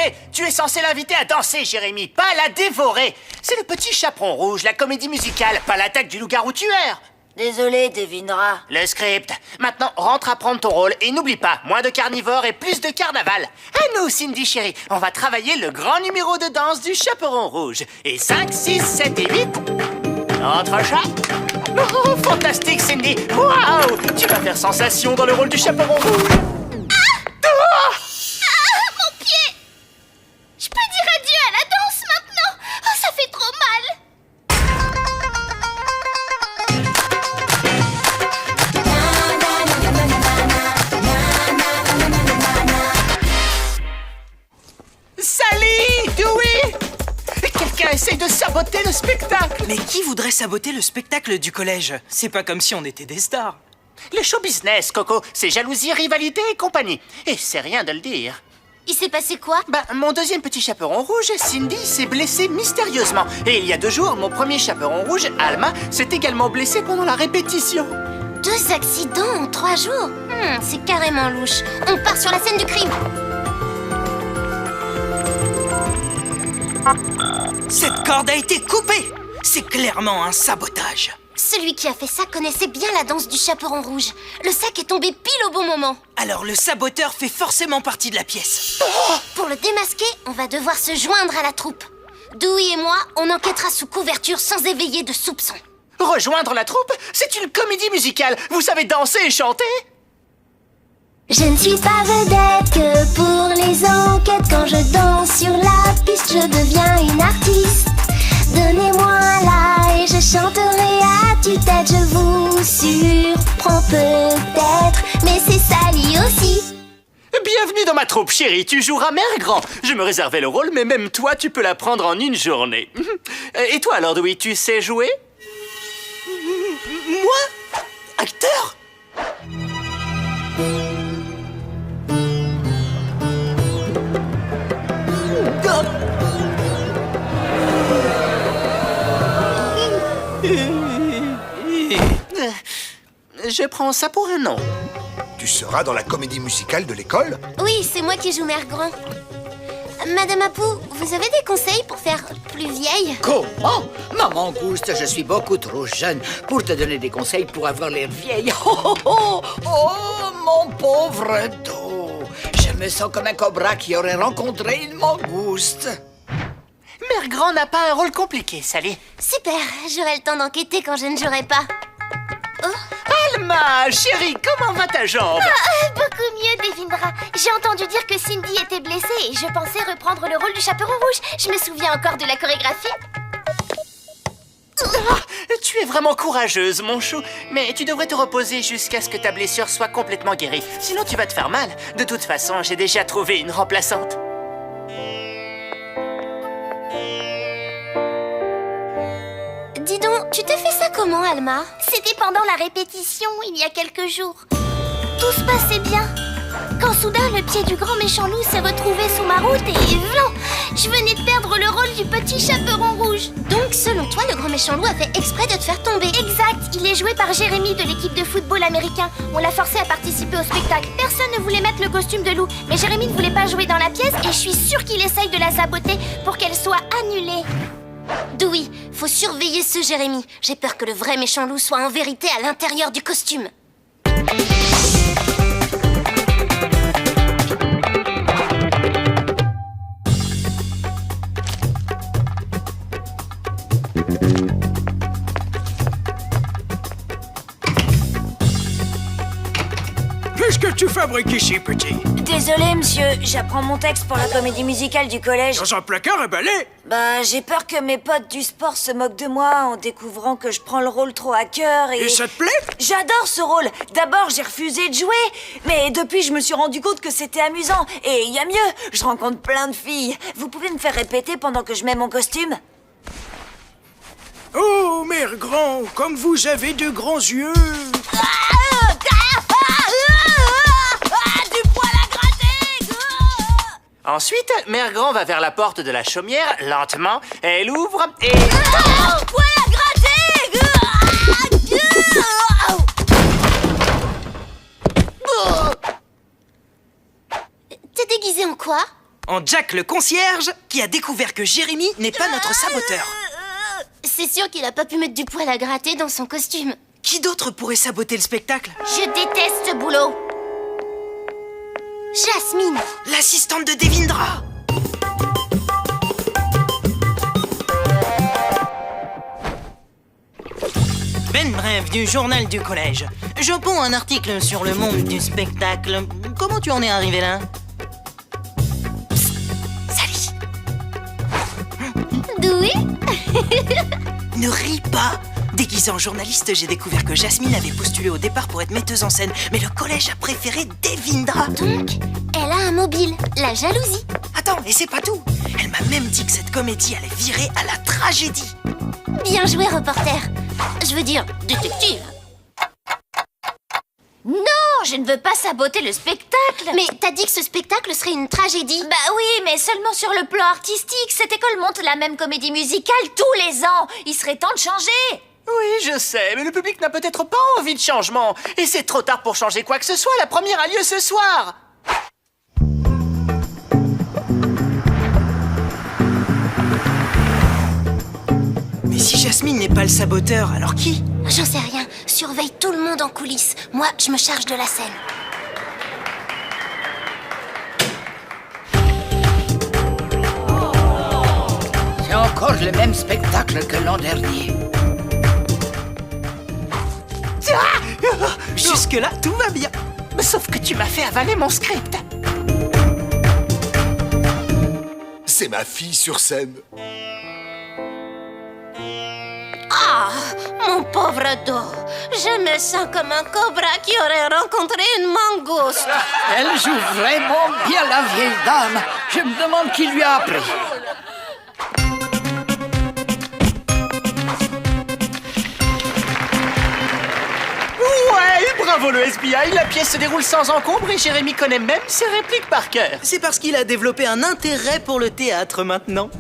trompé. Tu es censé l'inviter à danser, Jérémy, pas la dévorer. C'est le petit chaperon rouge, la comédie musicale, pas l'attaque du loup-garou tueur. Désolé, Devinera. Le script. Maintenant, rentre à prendre ton rôle et n'oublie pas, moins de carnivores et plus de carnaval. À nous, Cindy chérie, on va travailler le grand numéro de danse du chaperon rouge. Et 5, 6, 7 et 8. Entre chat. Oh, fantastique, Cindy. Waouh, tu vas faire sensation dans le rôle du chaperon rouge. Mon pied! Je peux dire adieu à la danse maintenant? Oh, ça fait trop mal! Sally, Dewey! Quelqu'un essaye de saboter le spectacle. Mais qui voudrait saboter le spectacle du collège? C'est pas comme si on était des stars. Le show business, Coco, c'est jalousie, rivalité et compagnie. Et c'est rien de le dire. Il s'est passé quoi? Mon deuxième petit chaperon rouge, Cindy, s'est blessé mystérieusement. Et il y a 2 jours, mon premier chaperon rouge, Alma, s'est également blessé pendant la répétition. 2 accidents en 3 jours? C'est carrément louche. On part sur la scène du crime. Cette corde a été coupée! C'est clairement un sabotage. Celui qui a fait ça connaissait bien la danse du chaperon rouge. Le sac est tombé pile au bon moment. Alors le saboteur fait forcément partie de la pièce. Pour le démasquer, on va devoir se joindre à la troupe. Dewey et moi, on enquêtera sous couverture sans éveiller de soupçons. Rejoindre la troupe? C'est une comédie musicale. Vous savez danser et chanter? Je ne suis pas vedette que pour les enquêtes. Quand je danse sur la piste, je deviens une artiste. Donnez-moi là et je chanterai à tue-tête. Je vous surprends peut-être, mais c'est Sally aussi. Bienvenue dans ma troupe, chérie. Tu joueras Mère Grand. Je me réservais le rôle, mais même toi, tu peux l'apprendre en une journée. Et toi alors, Dewey, tu sais jouer? Moi? Acteur? Je prends ça pour un non. Tu seras dans la comédie musicale de l'école? Oui, c'est moi qui joue Mère Grand. Madame Apu, vous avez des conseils pour faire plus vieille? Comment? Maman Gouste, je suis beaucoup trop jeune pour te donner des conseils pour avoir l'air vieille. Oh, mon pauvre dos. Je me sens comme un cobra qui aurait rencontré une mangouste. Mère Grand n'a pas un rôle compliqué, Sally. Super, j'aurai le temps d'enquêter quand je ne jouerai pas. Alma, chérie, comment va ta jambe? Beaucoup mieux, Devinera. J'ai entendu dire que Cindy était blessée et je pensais reprendre le rôle du chaperon rouge. Je me souviens encore de la chorégraphie. Tu es vraiment courageuse, mon chou. Mais tu devrais te reposer jusqu'à ce que ta blessure soit complètement guérie. Sinon, tu vas te faire mal. De toute façon, j'ai déjà trouvé une remplaçante. Dis donc, tu t'es fait ça comment, Alma? C'était pendant la répétition, il y a quelques jours. Tout se passait bien. Quand soudain, le pied du grand méchant loup s'est retrouvé sous ma route et vlan! Je venais de perdre le rôle du petit chaperon rouge. Donc, selon toi, le grand méchant loup a fait exprès de te faire tomber? Exact, il est joué par Jérémy de l'équipe de football américain. On l'a forcé à participer au spectacle. Personne ne voulait mettre le costume de loup, mais Jérémy ne voulait pas jouer dans la pièce et je suis sûre qu'il essaye de la saboter pour qu'elle soit annulée. Dewey, faut surveiller ce Jérémy. J'ai peur que le vrai méchant loup soit en vérité à l'intérieur du costume. Qu'est-ce que tu fabriques ici, petit? Désolé, monsieur, j'apprends mon texte pour la comédie musicale du collège. Dans un placard à balai? J'ai peur que mes potes du sport se moquent de moi en découvrant que je prends le rôle trop à cœur et... Et ça te plaît? J'adore ce rôle. D'abord, j'ai refusé de jouer, mais depuis, je me suis rendu compte que c'était amusant. Et il y a mieux, je rencontre plein de filles. Vous pouvez me faire répéter pendant que je mets mon costume? Oh, Mère Grand, comme vous avez de grands yeux! Du poil à gratter! Ensuite, Mère Grand va vers la porte de la chaumière, lentement. Elle ouvre et... Poil à gratter! T'es déguisé en quoi? en Jack le concierge qui a découvert que Jérémy n'est pas notre saboteur. C'est sûr qu'il a pas pu mettre du poil à gratter dans son costume. Qui d'autre pourrait saboter le spectacle? Je déteste ce boulot. Jasmine. L'assistante de Devindra. Ben Bref du journal du collège. Je ponds un article sur le monde du spectacle. Comment tu en es arrivé là? Sally. Dewey. Ne ris pas. Déguisée en journaliste, j'ai découvert que Jasmine avait postulé au départ pour être metteuse en scène, mais le collège a préféré Devindra. Donc, elle a un mobile, la jalousie. Attends, et c'est pas tout. Elle m'a même dit que cette comédie allait virer à la tragédie. Bien joué, reporter. Je veux dire, détective. Non, je ne veux pas saboter le spectacle. Mais t'as dit que ce spectacle serait une tragédie. Bah oui, mais seulement sur le plan artistique. Cette école monte la même comédie musicale tous les ans. Il serait temps de changer. Oui, je sais, mais le public n'a peut-être pas envie de changement. Et c'est trop tard pour changer quoi que ce soit. La première a lieu ce soir. Mais si Jasmine n'est pas le saboteur, alors qui? J'en sais rien. Surveille tout le monde en coulisses. Moi, je me charge de la scène. C'est encore le même spectacle que l'an dernier. Jusque-là, tout va bien. Sauf que tu m'as fait avaler mon script. C'est ma fille sur scène. Ah, mon pauvre dos. Je me sens comme un cobra qui aurait rencontré une mangouste. Elle joue vraiment bien la vieille dame. Je me demande qui lui a appris. Ouais, bravo le FBI. La pièce se déroule sans encombre et Jérémy connaît même ses répliques par cœur. C'est parce qu'il a développé un intérêt pour le théâtre maintenant.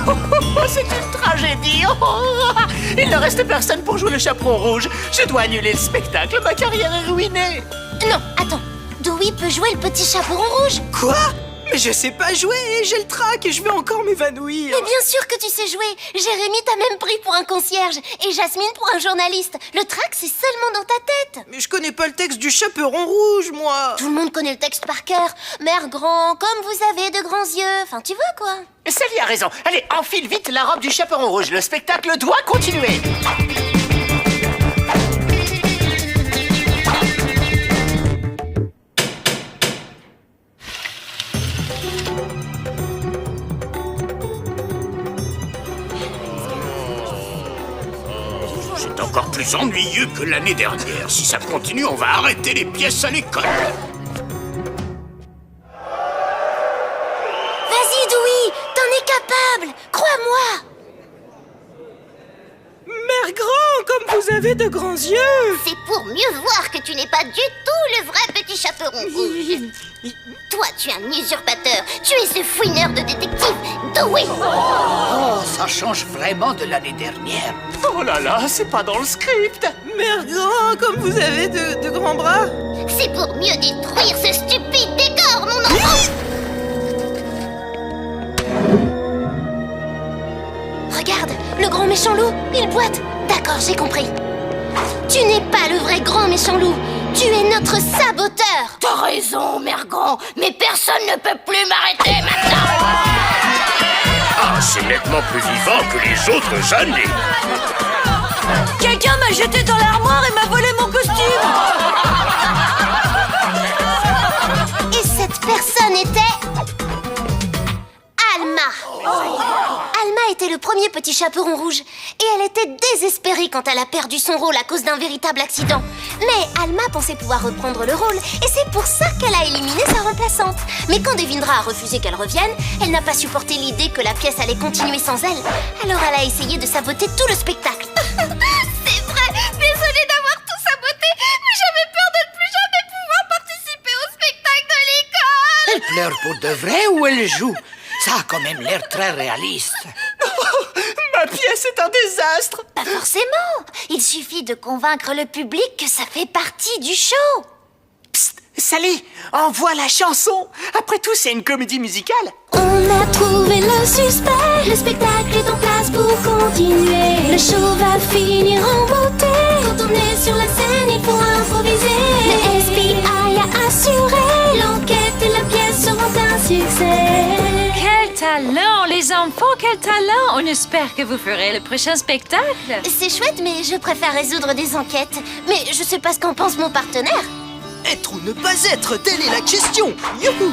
Oh, c'est une tragédie. Oh, il ne reste personne pour jouer le chaperon rouge. Je dois annuler le spectacle. Ma carrière est ruinée. Non, attends. Dewey peut jouer le petit chaperon rouge. Quoi? Mais je sais pas jouer, j'ai le trac et je vais encore m'évanouir. Mais bien sûr que tu sais jouer. Jérémy t'a même pris pour un concierge et Jasmine pour un journaliste. Le trac, c'est seulement dans ta tête. Mais je connais pas le texte du chaperon rouge, moi. Tout le monde connaît le texte par cœur. Mère grand, comme vous avez de grands yeux. Enfin, tu vois quoi. Sally a raison. Allez, enfile vite la robe du chaperon rouge. Le spectacle doit continuer. C'est encore plus ennuyeux que l'année dernière. Si ça continue, on va arrêter les pièces à l'école. Vas-y, Dewey, t'en es capable. Crois-moi. Mère grand, comme vous avez de grands yeux. C'est pour mieux voir que tu n'es pas du tout le vrai petit chaperon rouge. Toi, tu es un usurpateur. Tu es ce fouineur de détective, Dewey. Oh, ça change vraiment de l'année dernière. Oh là là, c'est pas dans le script. Mère grand, comme vous avez de grands bras. C'est pour mieux détruire ce stupide décor, mon enfant. Regarde, le grand méchant loup, il boite. D'accord, j'ai compris. Tu n'es pas le vrai grand méchant loup. Tu es notre saboteur. T'as raison, mère grand, mais personne ne peut plus m'arrêter maintenant. Ah, c'est nettement plus vivant que les autres années. Quelqu'un m'a jeté dans l'armoire et m'a volé mon costume. Et cette personne était... Alma. Alma était le premier petit chaperon rouge et elle était désespérée quand elle a perdu son rôle à cause d'un véritable accident. Mais Alma pensait pouvoir reprendre le rôle et c'est pour ça qu'elle a éliminé sa remplaçante. Mais quand Devindra a refusé qu'elle revienne, elle n'a pas supporté l'idée que la pièce allait continuer sans elle. Alors elle a essayé de saboter tout le spectacle. C'est vrai, désolée d'avoir tout saboté, mais j'avais peur de ne plus jamais pouvoir participer au spectacle de l'école. Elle pleure pour de vrai ou elle joue? Ça a quand même l'air très réaliste. Ma pièce est un désastre. Pas forcément. Il suffit de convaincre le public que ça fait partie du show. Psst, Sally, envoie la chanson. Après tout, c'est une comédie musicale. On a trouvé le suspect. Le spectacle est en place pour continuer. Le show va finir en beauté. Quand on est sur la scène, il faut improviser. Le FBI a assuré. L'enquête et la pièce seront un succès. Quel talent, les enfants, quel talent! On espère que vous ferez le prochain spectacle. C'est chouette, mais je préfère résoudre des enquêtes. Mais je sais pas ce qu'en pense mon partenaire. Être ou ne pas être, telle est la question. Youhou!